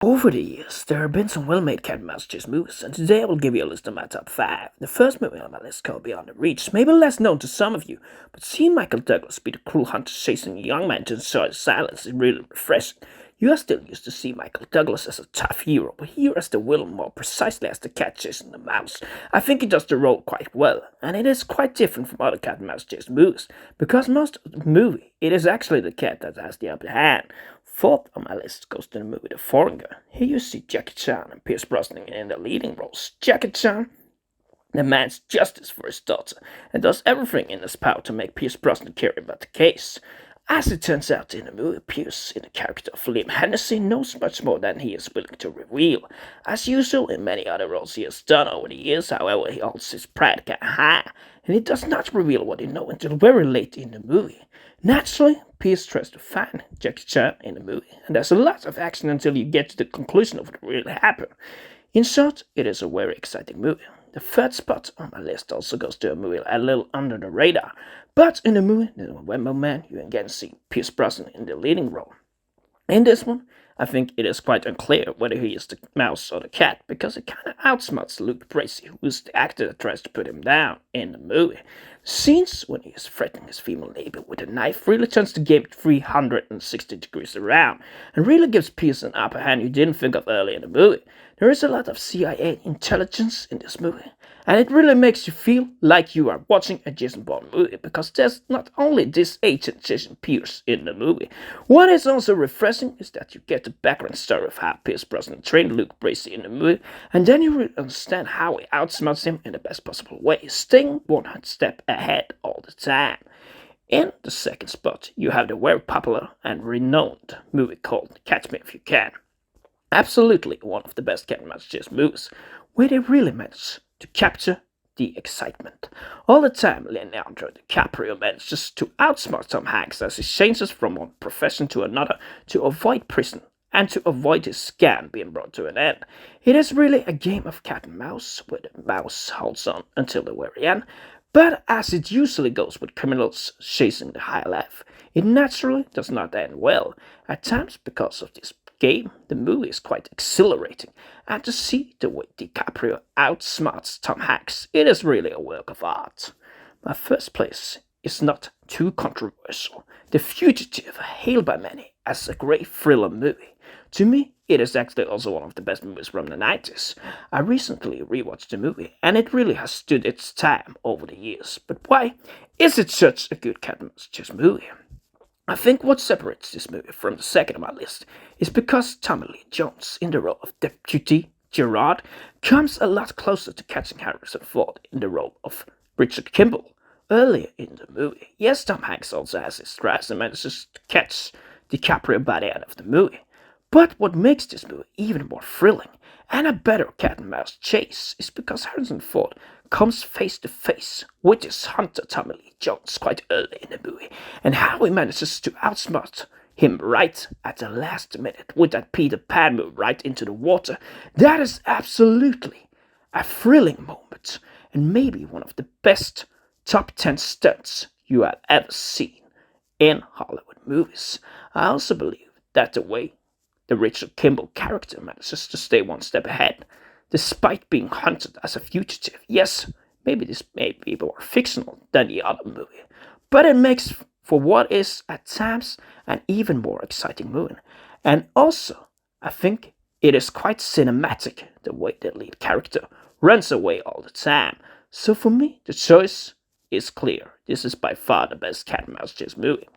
Over the years, there have been some well-made cat and mouse chase movies, and today I will give you a list of my top 5. The first movie on my list called Beyond the Reach, maybe less known to some of you, but seeing Michael Douglas be the cruel hunter chasing a young man to enjoy the silence is really refreshing. You are still used to see Michael Douglas as a tough hero, but here as the villain more precisely as the cat chasing the mouse. I think he does the role quite well, and it is quite different from other cat and mouse chase movies, because most of the movie, it is actually the cat that has the upper hand. Fourth on my list goes to the movie The Foreigner. Here you see Jackie Chan and Pierce Brosnan in the leading roles. Jackie Chan demands justice for his daughter and does everything in his power to make Pierce Brosnan care about the case. As it turns out in the movie, Pierce, in the character of Liam Hennessy, knows much more than he is willing to reveal. As usual in many other roles he has done over the years, however, he holds his pride kind of high, and he does not reveal what he knows until very late in the movie. Naturally, Pierce tries to find Jackie Chan in the movie, and there's a lot of action until you get to the conclusion of what really happened. In short, it is a very exciting movie. The third spot on my list also goes to a movie a little under the radar, but in the movie The November Man, you again see Pierce Brosnan in the leading role. In this one, I think it is quite unclear whether he is the mouse or the cat, because he kinda outsmarts Luke Bracey, who is the actor that tries to put him down in the movie. Scenes when he is threatening his female neighbor with a knife really turns the game 360 degrees around, and really gives Pierce an upper hand you didn't think of earlier in the movie. There is a lot of CIA intelligence in this movie, and it really makes you feel like you are watching a Jason Bourne movie, because there's not only this agent Jason Pierce in the movie. What is also refreshing is that you get the background story of how Pierce Brosnan trained Luke Bracey in the movie, and then you really understand how he outsmarts him in the best possible way, staying one step ahead all the time. In the second spot, you have the very popular and renowned movie called Catch Me If You Can. Absolutely one of the best cat and mouse chase movies, where they really manage to capture the excitement. All the time, Leonardo DiCaprio manages to outsmart Tom Hanks as he changes from one profession to another to avoid prison and to avoid his scam being brought to an end. It is really a game of cat and mouse, where the mouse holds on until the very end, but as it usually goes with criminals chasing the high life, it naturally does not end well. At times, because of this game, the movie is quite exhilarating, and to see the way DiCaprio outsmarts Tom Hanks, it is really a work of art. My first place is not too controversial. The Fugitive, hailed by many as a great thriller movie. To me, it is actually also one of the best movies from the 90s. I recently rewatched the movie, and it really has stood its time over the years. But why is it such a good cat and mouse chase movie? I think what separates this movie from the second on my list is because Tommy Lee Jones, in the role of Deputy Gerard, comes a lot closer to catching Harrison Ford in the role of Richard Kimball earlier in the movie. Yes, Tom Hanks also has his tries and manages to catch DiCaprio by the end of the movie. But what makes this movie even more thrilling and a better cat and mouse chase is because Harrison Ford comes face to face with his hunter Tommy Lee Jones quite early in the movie, and how he manages to outsmart him right at the last minute with that Peter Pan move right into the water. That is absolutely a thrilling moment, and maybe one of the best top 10 stunts you have ever seen in Hollywood movies. I also believe that the way the Richard Kimball character manages to stay one step ahead, despite being hunted as a fugitive. Yes, maybe this may be more fictional than the other movie, but it makes for what is at times an even more exciting movie. And also, I think it is quite cinematic the way the lead character runs away all the time. So for me, the choice is clear. This is by far the best cat and mouse chase movie.